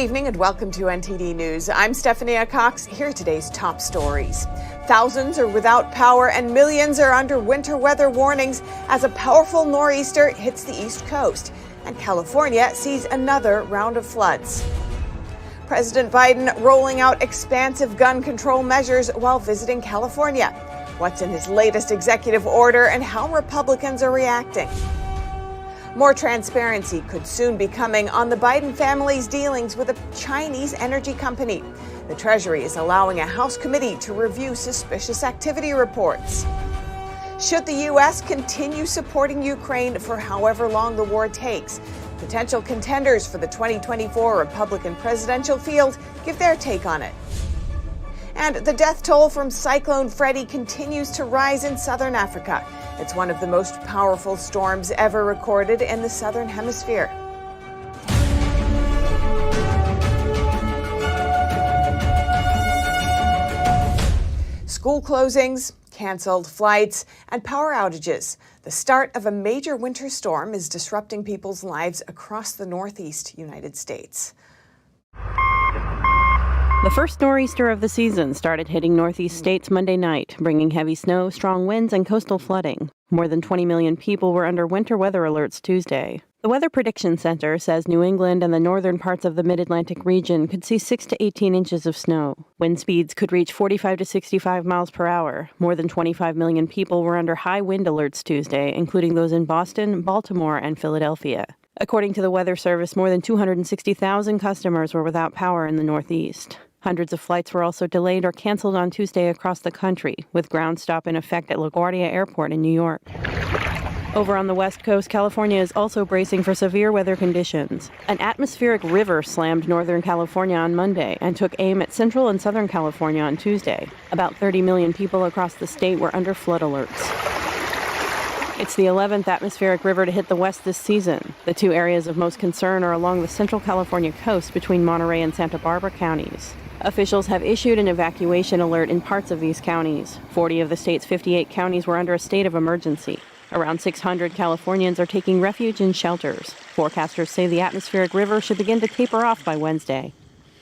evening and welcome to NTD News. I'm Stephanie Cox. Here are today's top stories. Thousands are without power and millions are under winter weather warnings as a powerful nor'easter hits the East Coast. And California sees another round of floods. President Biden rolling out expansive gun control measures while visiting California. What's in his latest executive order and how Republicans are reacting. More transparency could soon be coming on the Biden family's dealings with a Chinese energy company. The Treasury is allowing a House committee to review suspicious activity reports. Should the U.S. continue supporting Ukraine for however long the war takes? Potential contenders for the 2024 Republican presidential field give their take on it. And the death toll from Cyclone Freddy continues to rise in southern Africa. It's one of the most powerful storms ever recorded in the southern hemisphere. School closings, canceled flights, and power outages. The start of a major winter storm is disrupting people's lives across the Northeast United States. The first nor'easter of the season started hitting Northeast states Monday night, bringing heavy snow, strong winds, and coastal flooding. More than 20 million people were under winter weather alerts Tuesday. The Weather Prediction Center says New England and the northern parts of the mid-Atlantic region could see 6 to 18 inches of snow. Wind speeds could reach 45 to 65 miles per hour. More than 25 million people were under high wind alerts Tuesday, including those in Boston, Baltimore, and Philadelphia. According to the Weather Service, more than 260,000 customers were without power in the Northeast. Hundreds of flights were also delayed or canceled on Tuesday across the country, with ground stop in effect at LaGuardia Airport in New York. Over on the West Coast, California is also bracing for severe weather conditions. An atmospheric river slammed Northern California on Monday and took aim at Central and Southern California on Tuesday. About 30 million people across the state were under flood alerts. It's the 11th atmospheric river to hit the West this season. The two areas of most concern are along the Central California coast between Monterey and Santa Barbara counties. Officials have issued an evacuation alert in parts of these counties. 40 of the state's 58 counties were under a state of emergency. Around 600 Californians are taking refuge in shelters. Forecasters say the atmospheric river should begin to taper off by Wednesday.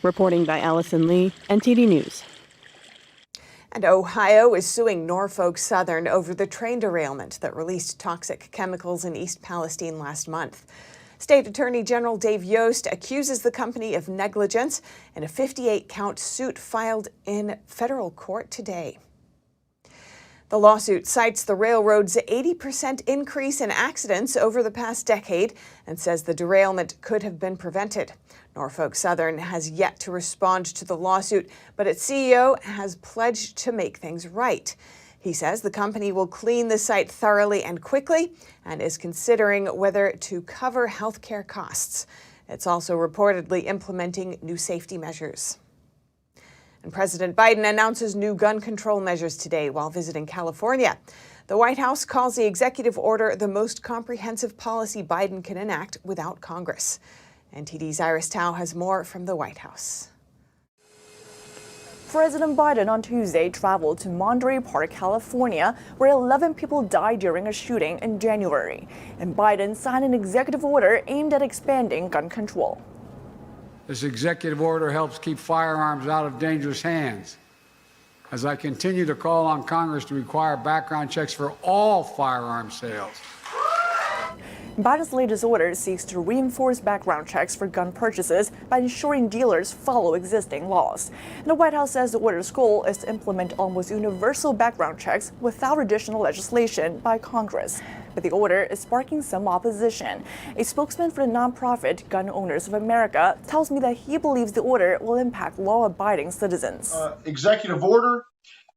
Reporting by Allison Lee, NTD News. And Ohio is suing Norfolk Southern over the train derailment that released toxic chemicals in East Palestine last month. State Attorney General Dave Yost accuses the company of negligence in a 58-count suit filed in federal court today. The lawsuit cites the railroad's 80% increase in accidents over the past decade and says the derailment could have been prevented. Norfolk Southern has yet to respond to the lawsuit, but its CEO has pledged to make things right. He says the company will clean the site thoroughly and quickly and is considering whether to cover health care costs. It's also reportedly implementing new safety measures. And President Biden announces new gun control measures today while visiting California. The White House calls the executive order the most comprehensive policy Biden can enact without Congress. NTD's Iris Tao has more from the White House. President Biden on Tuesday traveled to Monterey Park, California, where 11 people died during a shooting in January. And Biden signed an executive order aimed at expanding gun control. This executive order helps keep firearms out of dangerous hands. As I continue to call on Congress to require background checks for all firearm sales. Biden's latest order seeks to reinforce background checks for gun purchases by ensuring dealers follow existing laws. And the White House says the order's goal is to implement almost universal background checks without additional legislation by Congress. But the order is sparking some opposition. A spokesman for the nonprofit Gun Owners of America tells me that he believes the order will impact law-abiding citizens. Executive order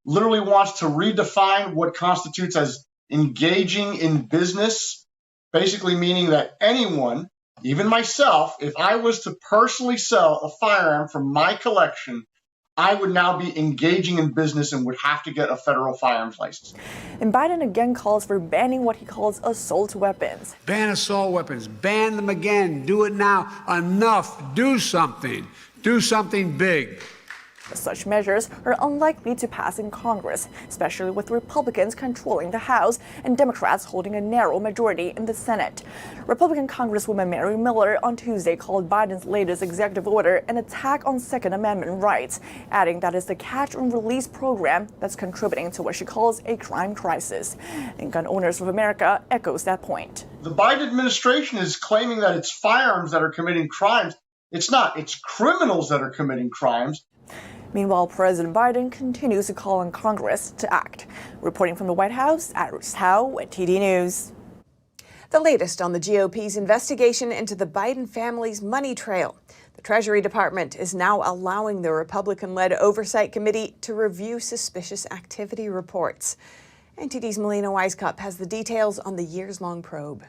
literally wants to redefine what constitutes as engaging in business. Basically meaning that anyone, even myself, if I was to personally sell a firearm from my collection, I would now be engaging in business and would have to get a federal firearms license. And Biden again calls for banning what he calls assault weapons. Ban assault weapons. Ban them again. Do it now. Enough. Do something. Do something big. Such measures are unlikely to pass in Congress, especially with Republicans controlling the House and Democrats holding a narrow majority in the Senate. Republican Congresswoman Mary Miller on Tuesday called Biden's latest executive order an attack on Second Amendment rights, adding that it's the catch and release program that's contributing to what she calls a crime crisis. And Gun Owners of America echoes that point. The Biden administration is claiming that it's firearms that are committing crimes. It's not. It's criminals that are committing crimes. Meanwhile, President Biden continues to call on Congress to act. Reporting from the White House, Iris Howe at TD News. The latest on the GOP's investigation into the Biden family's money trail. The Treasury Department is now allowing the Republican-led Oversight Committee to review suspicious activity reports. NTD's Melina Weisskopf has the details on the years-long probe.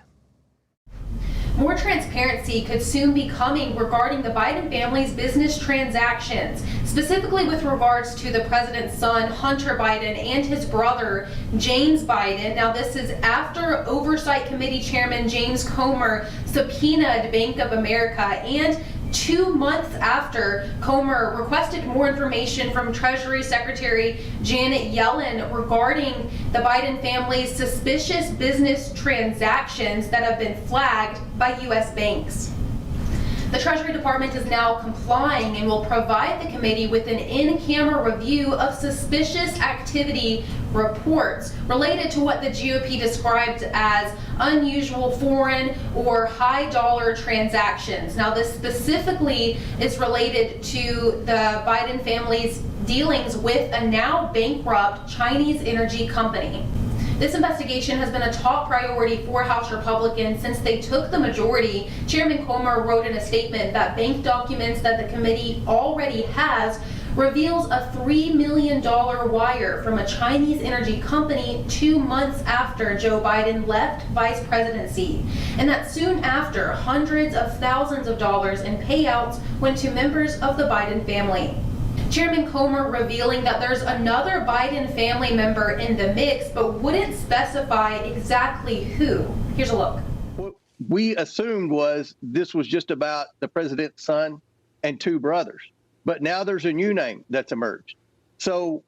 More transparency could soon be coming regarding the Biden family's business transactions, specifically with regards to the president's son, Hunter Biden, and his brother, James Biden. Now, this is after Oversight Committee Chairman James Comer subpoenaed Bank of America, and 2 months after Comer requested more information from Treasury Secretary Janet Yellen regarding the Biden family's suspicious business transactions that have been flagged by U.S. banks. The Treasury Department is now complying and will provide the committee with an in-camera review of suspicious activity reports related to what the GOP described as unusual foreign or high-dollar transactions. Now, this specifically is related to the Biden family's dealings with a now bankrupt Chinese energy company. This investigation has been a top priority for House Republicans since they took the majority. Chairman Comer wrote in a statement that bank documents that the committee already has reveals a $3 million wire from a Chinese energy company 2 months after Joe Biden left vice presidency, and that soon after hundreds of thousands of dollars in payouts went to members of the Biden family. Chairman Comer revealing that there's another Biden family member in the mix, but wouldn't specify exactly who. Here's a look. What we assumed was this was just about the president's son and 2 brothers, but now there's a new name that's emerged. So,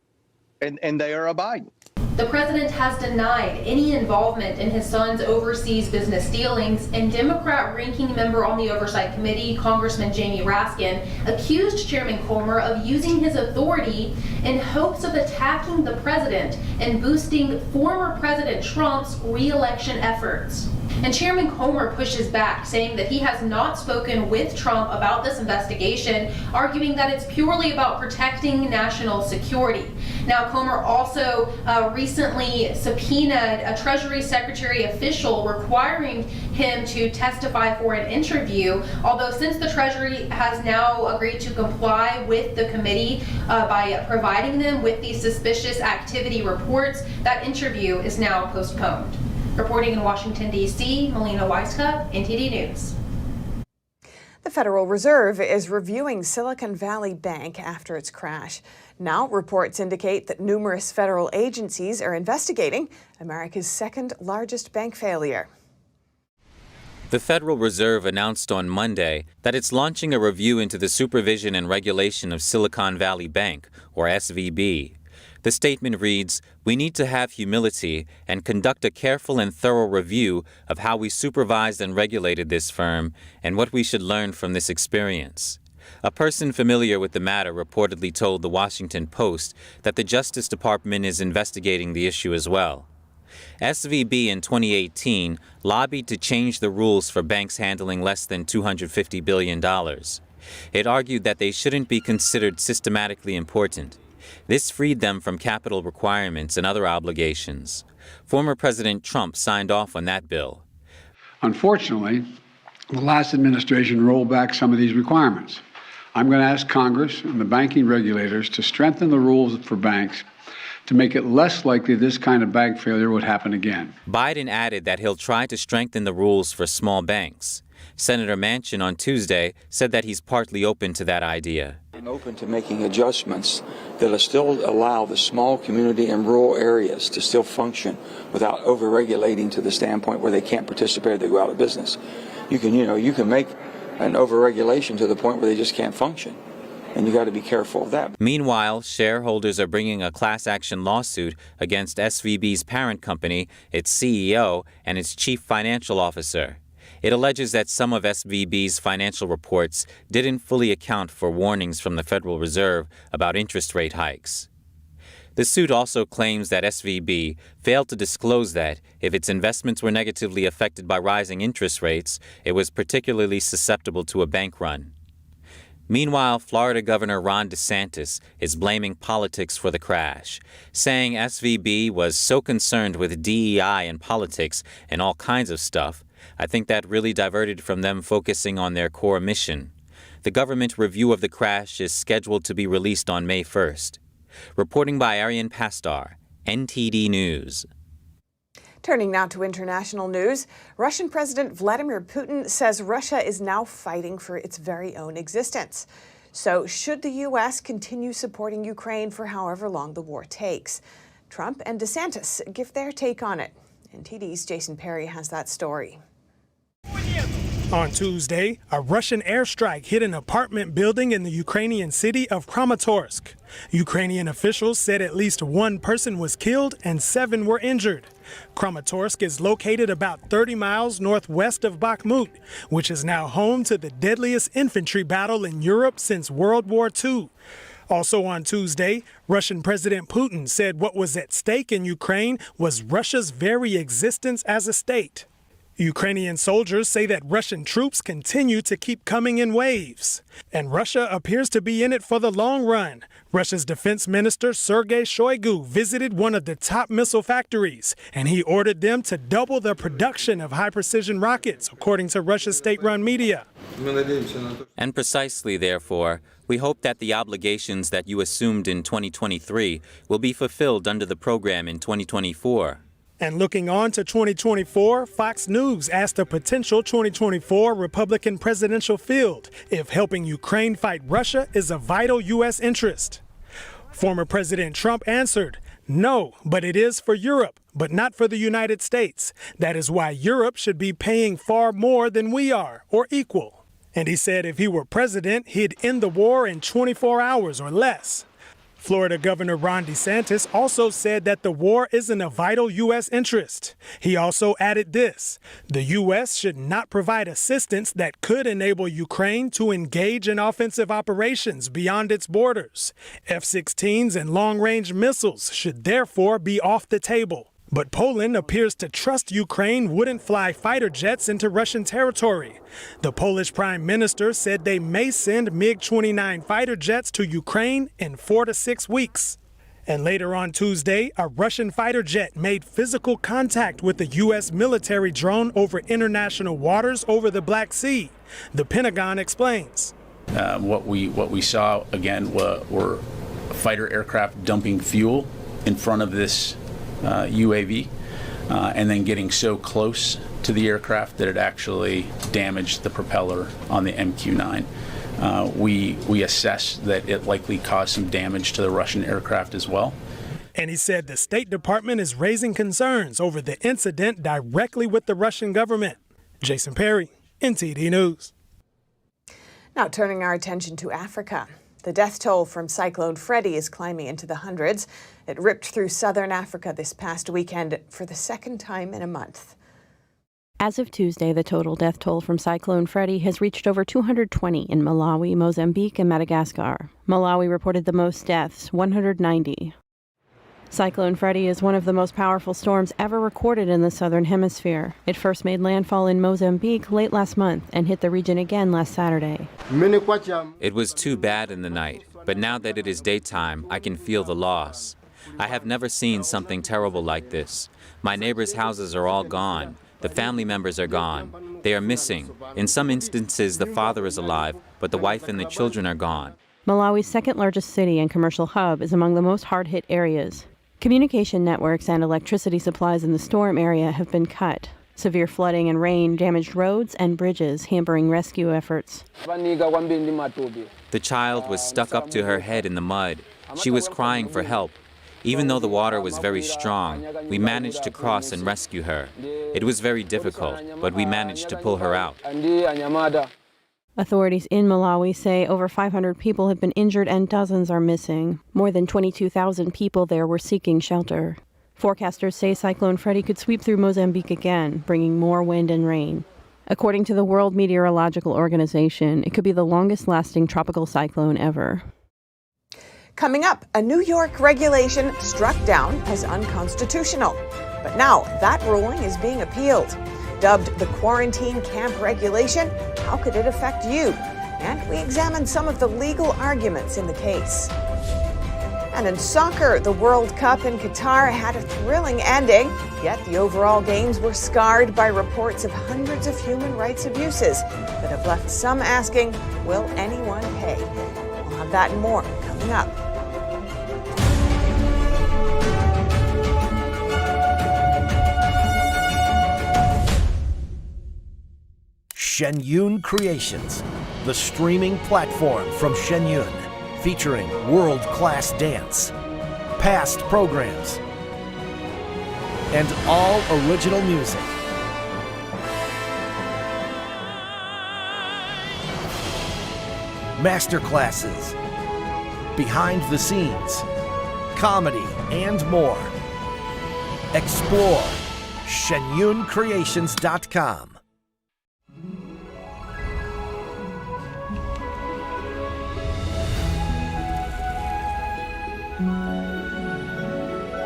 and they are a Biden. The president has denied any involvement in his son's overseas business dealings, and Democrat ranking member on the Oversight Committee, Congressman Jamie Raskin, accused Chairman Comer of using his authority in hopes of attacking the president and boosting former President Trump's re-election efforts. And Chairman Comer pushes back, saying that he has not spoken with Trump about this investigation, arguing that it's purely about protecting national security. Now, Comer also recently subpoenaed a Treasury Secretary official requiring him to testify for an interview, although since the Treasury has now agreed to comply with the committee by providing them with these suspicious activity reports, that interview is now postponed. Reporting in Washington, D.C., Melina Weisskopf, NTD News. The Federal Reserve is reviewing Silicon Valley Bank after its crash. Now, reports indicate that numerous federal agencies are investigating America's second largest bank failure. The Federal Reserve announced on Monday that it's launching a review into the supervision and regulation of Silicon Valley Bank, or SVB. The statement reads, "We need to have humility and conduct a careful and thorough review of how we supervised and regulated this firm and what we should learn from this experience." A person familiar with the matter reportedly told the Washington Post that the Justice Department is investigating the issue as well. SVB in 2018 lobbied to change the rules for banks handling less than $250 billion. It argued that they shouldn't be considered systematically important. This freed them from capital requirements and other obligations. Former President Trump signed off on that bill. Unfortunately, the last administration rolled back some of these requirements. I'm going to ask Congress and the banking regulators to strengthen the rules for banks to make it less likely this kind of bank failure would happen again. Biden added that he'll try to strengthen the rules for small banks. Senator Manchin on Tuesday said that he's partly open to that idea. I'm open to making adjustments that'll still allow the small community and rural areas to still function without over-regulating to the standpoint where they can't participate or they go out of business. You can make an over-regulation to the point where they just can't function. and you got to be careful of that. Meanwhile, shareholders are bringing a class action lawsuit against SVB's parent company, its CEO, and its chief financial officer. It alleges that some of SVB's financial reports didn't fully account for warnings from the Federal Reserve about interest rate hikes. The suit also claims that SVB failed to disclose that, if its investments were negatively affected by rising interest rates, it was particularly susceptible to a bank run. Meanwhile, Florida Governor Ron DeSantis is blaming politics for the crash, saying SVB was so concerned with DEI and politics and all kinds of stuff. I think that really diverted from them focusing on their core mission. The government review of the crash is scheduled to be released on May 1st. Reporting by Arian Pastar, NTD News. Turning now to international news, Russian President Vladimir Putin says Russia is now fighting for its very own existence. So should the U.S. continue supporting Ukraine for however long the war takes? Trump and DeSantis give their take on it. NTD's Jason Perry has that story. On Tuesday, a Russian airstrike hit an apartment building in the Ukrainian city of Kramatorsk. Ukrainian officials said at least one person was killed and 7 were injured. Kramatorsk is located about 30 miles northwest of Bakhmut, which is now home to the deadliest infantry battle in Europe since World War II. Also on Tuesday, Russian President Putin said what was at stake in Ukraine was Russia's very existence as a state. Ukrainian soldiers say that Russian troops continue to keep coming in waves, and Russia appears to be in it for the long run. Russia's defense minister Sergei Shoigu visited one of the top missile factories, and he ordered them to double the production of high-precision rockets, according to Russia's state-run media. And precisely, therefore, we hope that the obligations that you assumed in 2023 will be fulfilled under the program in 2024. And looking on to 2024, Fox News asked a potential 2024 Republican presidential field if helping Ukraine fight Russia is a vital U.S. interest. Former President Trump answered, no, but it is for Europe, but not for the United States. That is why Europe should be paying far more than we are, or equal. And he said if he were president, he'd end the war in 24 hours or less. Florida Governor Ron DeSantis also said that the war isn't a vital U.S. interest. He also added this: the U.S. should not provide assistance that could enable Ukraine to engage in offensive operations beyond its borders. F-16s and long-range missiles should therefore be off the table. But Poland appears to trust Ukraine wouldn't fly fighter jets into Russian territory. The Polish Prime Minister said they may send MiG-29 fighter jets to Ukraine in 4 to 6 weeks. And later on Tuesday, a Russian fighter jet made physical contact with a U.S. military drone over international waters over the Black Sea. The Pentagon explains. What we saw, again, were fighter aircraft dumping fuel in front of this UAV, and then getting so close to the aircraft that it actually damaged the propeller on the MQ-9. We assess that it likely caused some damage to the Russian aircraft as well. And he said the State Department is raising concerns over the incident directly with the Russian government. Jason Perry, NTD News. Now turning our attention to Africa. The death toll from Cyclone Freddy is climbing into the hundreds. It ripped through southern Africa this past weekend for the second time in a month. As of Tuesday, the total death toll from Cyclone Freddy has reached over 220 in Malawi, Mozambique, and Madagascar. Malawi reported the most deaths, 190. Cyclone Freddy is one of the most powerful storms ever recorded in the southern hemisphere. It first made landfall in Mozambique late last month and hit the region again last Saturday. It was too bad in the night, but now that it is daytime, I can feel the loss. I have never seen something terrible like this. My neighbors' houses are all gone. The family members are gone. They are missing. In some instances, the father is alive, but the wife and the children are gone. Malawi's second largest city and commercial hub is among the most hard-hit areas. Communication networks and electricity supplies in the storm area have been cut. Severe flooding and rain damaged roads and bridges, hampering rescue efforts. The child was stuck up to her head in the mud. She was crying for help. Even though the water was very strong, we managed to cross and rescue her. It was very difficult, but we managed to pull her out. Authorities in Malawi say over 500 people have been injured and dozens are missing. More than 22,000 people there were seeking shelter. Forecasters say Cyclone Freddy could sweep through Mozambique again, bringing more wind and rain. According to the World Meteorological Organization, it could be the longest-lasting tropical cyclone ever. Coming up, a New York regulation struck down as unconstitutional. But now that ruling is being appealed. Dubbed the quarantine camp regulation, how could it affect you? And we examine some of the legal arguments in the case. And in soccer, the World Cup in Qatar had a thrilling ending, yet the overall games were scarred by reports of hundreds of human rights abuses that have left some asking, will anyone pay? We'll have that and more coming up. Shen Yun Creations, the streaming platform from Shen Yun, featuring world-class dance, past programs, and all original music. Masterclasses, behind the scenes, comedy, and more. Explore shenyuncreations.com.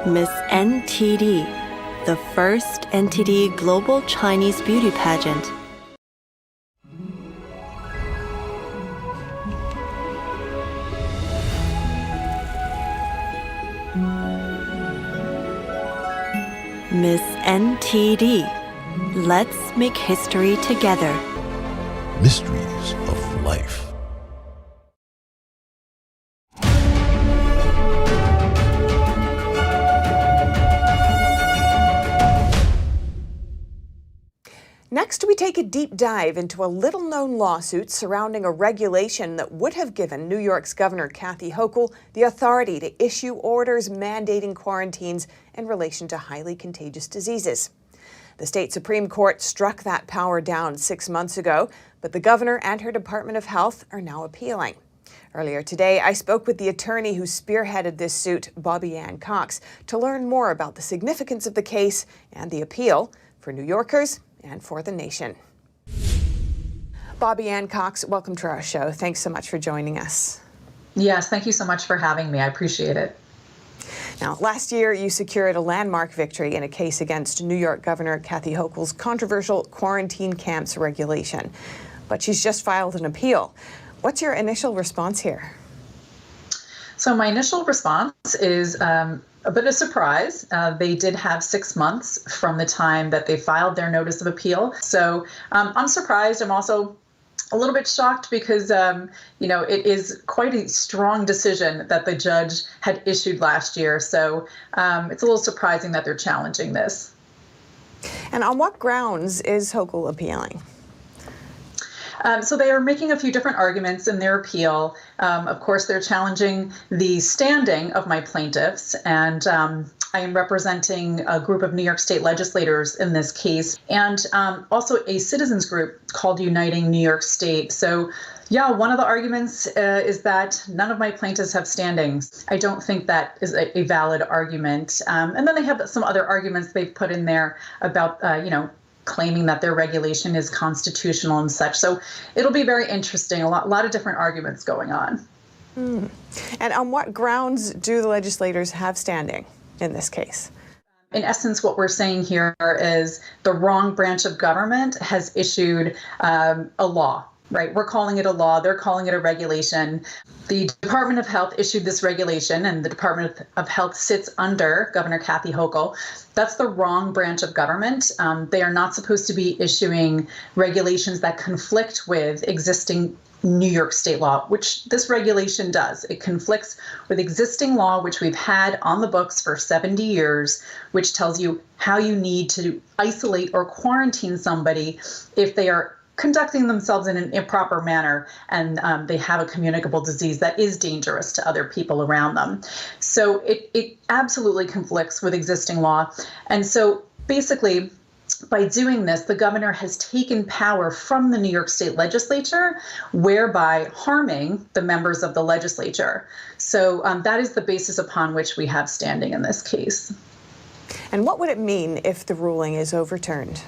Miss NTD, the first NTD Global Chinese Beauty Pageant. Miss NTD, let's make history together. Mysteries of life. Next, we take a deep dive into a little-known lawsuit surrounding a regulation that would have given New York's Governor Kathy Hochul the authority to issue orders mandating quarantines in relation to highly contagious diseases. The state Supreme Court struck that power down 6 months ago, but the governor and her Department of Health are now appealing. Earlier today, I spoke with the attorney who spearheaded this suit, Bobby Ann Cox, to learn more about the significance of the case and the appeal for New Yorkers and for the nation. Bobby Ann Cox, welcome to our show. Thanks so much for joining us. Yes, thank you so much for having me. I appreciate it. Now, last year you secured a landmark victory in a case against New York Governor Kathy Hochul's controversial quarantine camps regulation. But she's just filed an appeal. What's your initial response here? So my initial response is a bit of surprise. They did have 6 months from the time that they filed their notice of appeal. So I'm surprised. I'm also a little bit shocked because, it is quite a strong decision that the judge had issued last year. So it's a little surprising that they're challenging this. And on what grounds is Hochul appealing? So they are making a few different arguments in their appeal. Of course, they're challenging the standing of my plaintiffs, and I am representing a group of New York State legislators in this case, and also a citizens group called Uniting New York State. So, yeah, one of the arguments is that none of my plaintiffs have standing. I don't think that is a valid argument. And then they have some other arguments they've put in there about, claiming that their regulation is constitutional and such. So it'll be very interesting, a lot of different arguments going on. And on what grounds do the legislators have standing in this case? In essence, what we're saying here is the wrong branch of government has issued a law. Right. We're calling it a law. They're calling it a regulation. The Department of Health issued this regulation, and the Department of Health sits under Governor Kathy Hochul. That's the wrong branch of government. They are not supposed to be issuing regulations that conflict with existing New York State law, which this regulation does. It conflicts with existing law, which we've had on the books for 70 years, which tells you how you need to isolate or quarantine somebody if they are conducting themselves in an improper manner and they have a communicable disease that is dangerous to other people around them. So it absolutely conflicts with existing law. And so basically, by doing this, the governor has taken power from the New York State legislature, whereby harming the members of the legislature. So that is the basis upon which we have standing in this case. And what would it mean if the ruling is overturned?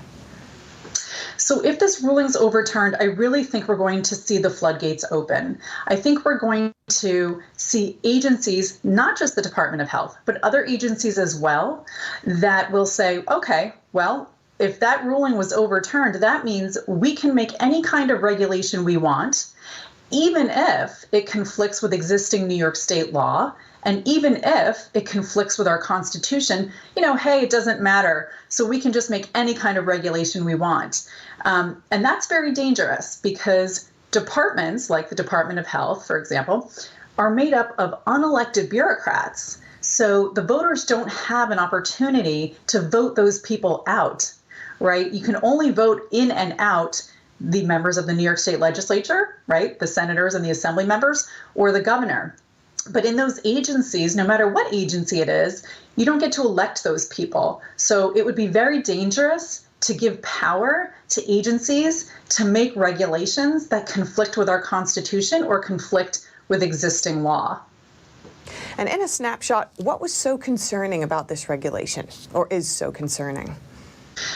So if this ruling's overturned, I really think we're going to see the floodgates open. I think we're going to see agencies, not just the Department of Health, but other agencies as well, that will say, okay, well, if that ruling was overturned, that means we can make any kind of regulation we want, even if it conflicts with existing New York State law, and even if it conflicts with our Constitution. Hey, it doesn't matter. So we can just make any kind of regulation we want. And that's very dangerous, because departments like the Department of Health, for example, are made up of unelected bureaucrats. So the voters don't have an opportunity to vote those people out, right? You can only vote in and out the members of the New York State legislature, right? The senators and the assembly members, or the governor. But in those agencies, no matter what agency it is, you don't get to elect those people. So it would be very dangerous to give power to agencies to make regulations that conflict with our Constitution or conflict with existing law. And in a snapshot, what was so concerning about this regulation, or is so concerning?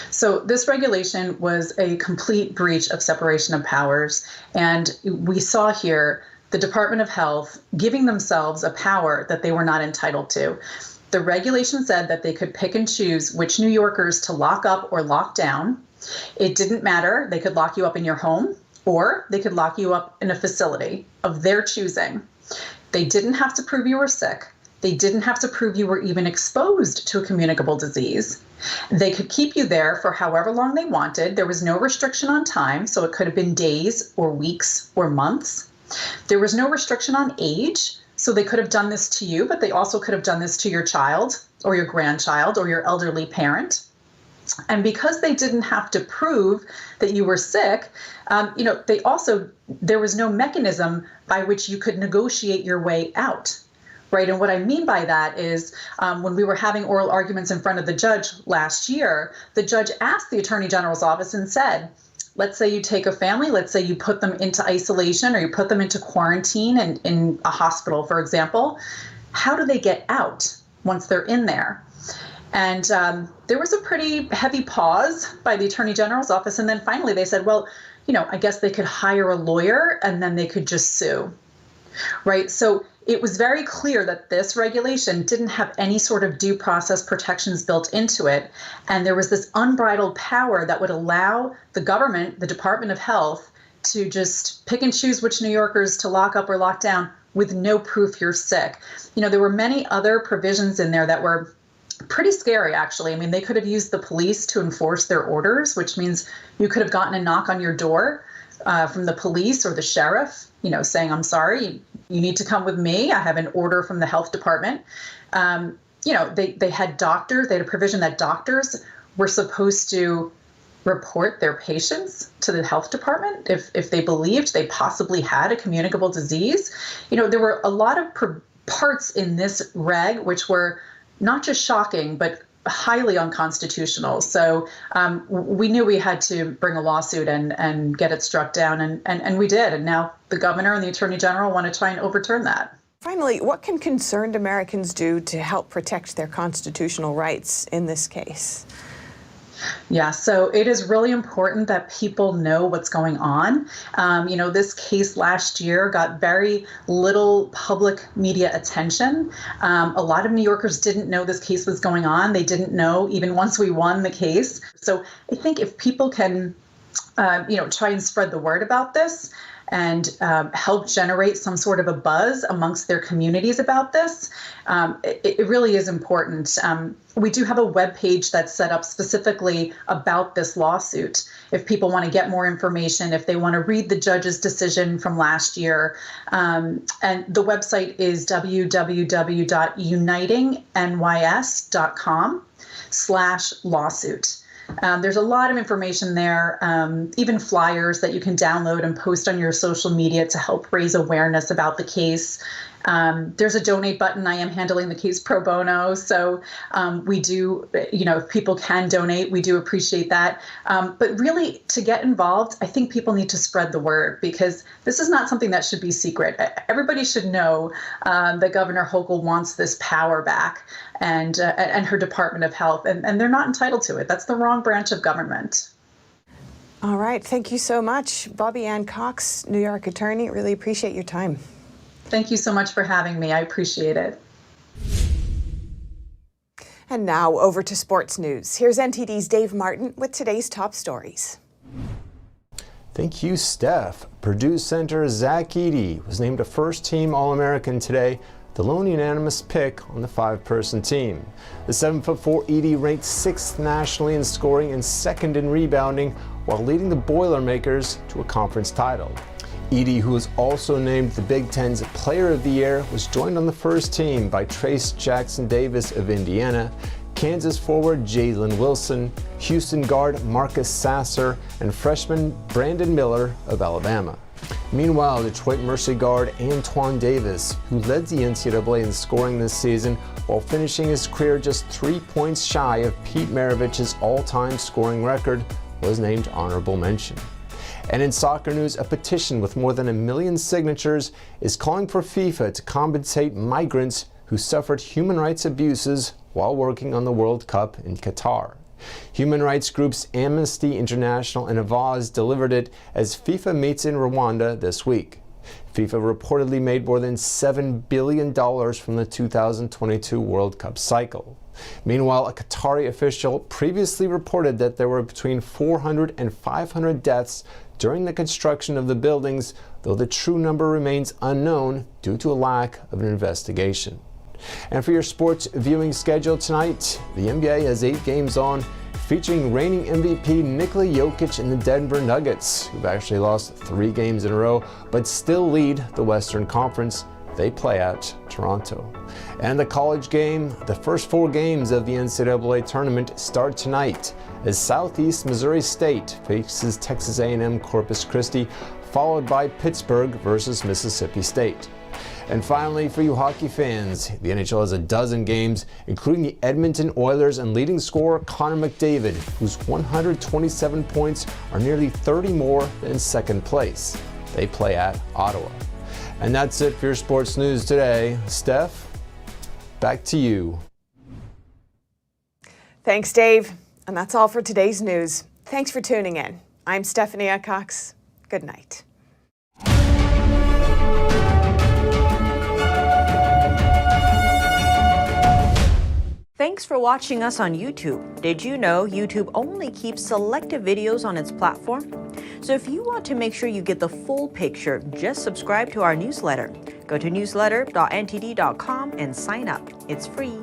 So this regulation was a complete breach of separation of powers. And we saw here the Department of Health giving themselves a power that they were not entitled to. The regulation said that they could pick and choose which New Yorkers to lock up or lock down. It didn't matter. They could lock you up in your home, or they could lock you up in a facility of their choosing. They didn't have to prove you were sick. They didn't have to prove you were even exposed to a communicable disease. They could keep you there for however long they wanted. There was no restriction on time, so it could have been days or weeks or months. There was no restriction on age, so they could have done this to you, but they also could have done this to your child or your grandchild or your elderly parent. And because they didn't have to prove that you were sick, there was no mechanism by which you could negotiate your way out. Right. And what I mean by that is when we were having oral arguments in front of the judge last year, the judge asked the Attorney General's office and said, let's say you take a family, let's say you put them into isolation or you put them into quarantine in a hospital, for example. How do they get out once they're in there? And there was a pretty heavy pause by the Attorney General's office. And then finally they said, well, I guess they could hire a lawyer and then they could just sue. Right. So it was very clear that this regulation didn't have any sort of due process protections built into it. And there was this unbridled power that would allow the government, the Department of Health, to just pick and choose which New Yorkers to lock up or lock down with no proof you're sick. There were many other provisions in there that were pretty scary, actually. I mean, they could have used the police to enforce their orders, which means you could have gotten a knock on your door from the police or the sheriff, saying, I'm sorry, you need to come with me. I have an order from the health department. They had doctors, they had a provision that doctors were supposed to report their patients to the health department if they believed they possibly had a communicable disease. There were a lot of parts in this reg which were not just shocking, but highly unconstitutional. So we knew we had to bring a lawsuit and get it struck down, and we did. And now the governor and the attorney general want to try and overturn that. Finally, what can concerned Americans do to help protect their constitutional rights in this case? Yeah, so it is really important that people know what's going on. This case last year got very little public media attention. A lot of New Yorkers didn't know this case was going on. They didn't know even once we won the case. So I think if people can, try and spread the word about this and help generate some sort of a buzz amongst their communities about this, it really is important. We do have a webpage that's set up specifically about this lawsuit. If people want to get more information, if they want to read the judge's decision from last year, and the website is www.unitingnys.com/lawsuit. There's a lot of information there, even flyers that you can download and post on your social media to help raise awareness about the case. There's a donate button. I am handling the case pro bono. So we do, if people can donate, we do appreciate that. But really, to get involved, I think people need to spread the word, because this is not something that should be secret. Everybody should know that Governor Hochul wants this power back, and her Department of Health, and they're not entitled to it. That's the wrong branch of government. All right. Thank you so much, Bobby Ann Cox, New York attorney. Really appreciate your time. Thank you so much for having me. I appreciate it. And now over to sports news. Here's NTD's Dave Martin with today's top stories. Thank you, Steph. Purdue center Zach Edey was named a first-team All-American today, the lone unanimous pick on the 5-person team. The 7'4" Edey ranked 6th nationally in scoring and 2nd in rebounding, while leading the Boilermakers to a conference title. Edey, who was also named the Big Ten's Player of the Year, was joined on the first team by Trace Jackson Davis of Indiana, Kansas forward Jalen Wilson, Houston guard Marcus Sasser, and freshman Brandon Miller of Alabama. Meanwhile, Detroit Mercy guard Antoine Davis, who led the NCAA in scoring this season while finishing his career just 3 points shy of Pete Maravich's all-time scoring record, was named honorable mention. And in soccer news, a petition with more than 1 million signatures is calling for FIFA to compensate migrants who suffered human rights abuses while working on the World Cup in Qatar. Human rights groups Amnesty International and Avaaz delivered it as FIFA meets in Rwanda this week. FIFA reportedly made more than $7 billion from the 2022 World Cup cycle. Meanwhile, a Qatari official previously reported that there were between 400 and 500 deaths during the construction of the buildings, though the true number remains unknown due to a lack of an investigation. And for your sports viewing schedule tonight, the NBA has 8 games on, featuring reigning MVP Nikola Jokic and the Denver Nuggets, who've actually lost 3 games in a row, but still lead the Western Conference. They play at Toronto. And the college game, the first 4 games of the NCAA tournament start tonight as Southeast Missouri State faces Texas A&M Corpus Christi, followed by Pittsburgh versus Mississippi State. And finally, for you hockey fans, the NHL has a dozen games, including the Edmonton Oilers and leading scorer Connor McDavid, whose 127 points are nearly 30 more than second place. They play at Ottawa. And that's it for your sports news today. Steph, back to you. Thanks, Dave. And that's all for today's news. Thanks for tuning in. I'm Stephanie Cox. Good night. Thanks for watching us on YouTube. Did you know YouTube only keeps selective videos on its platform? So if you want to make sure you get the full picture, just subscribe to our newsletter. Go to newsletter.ntd.com and sign up. It's free.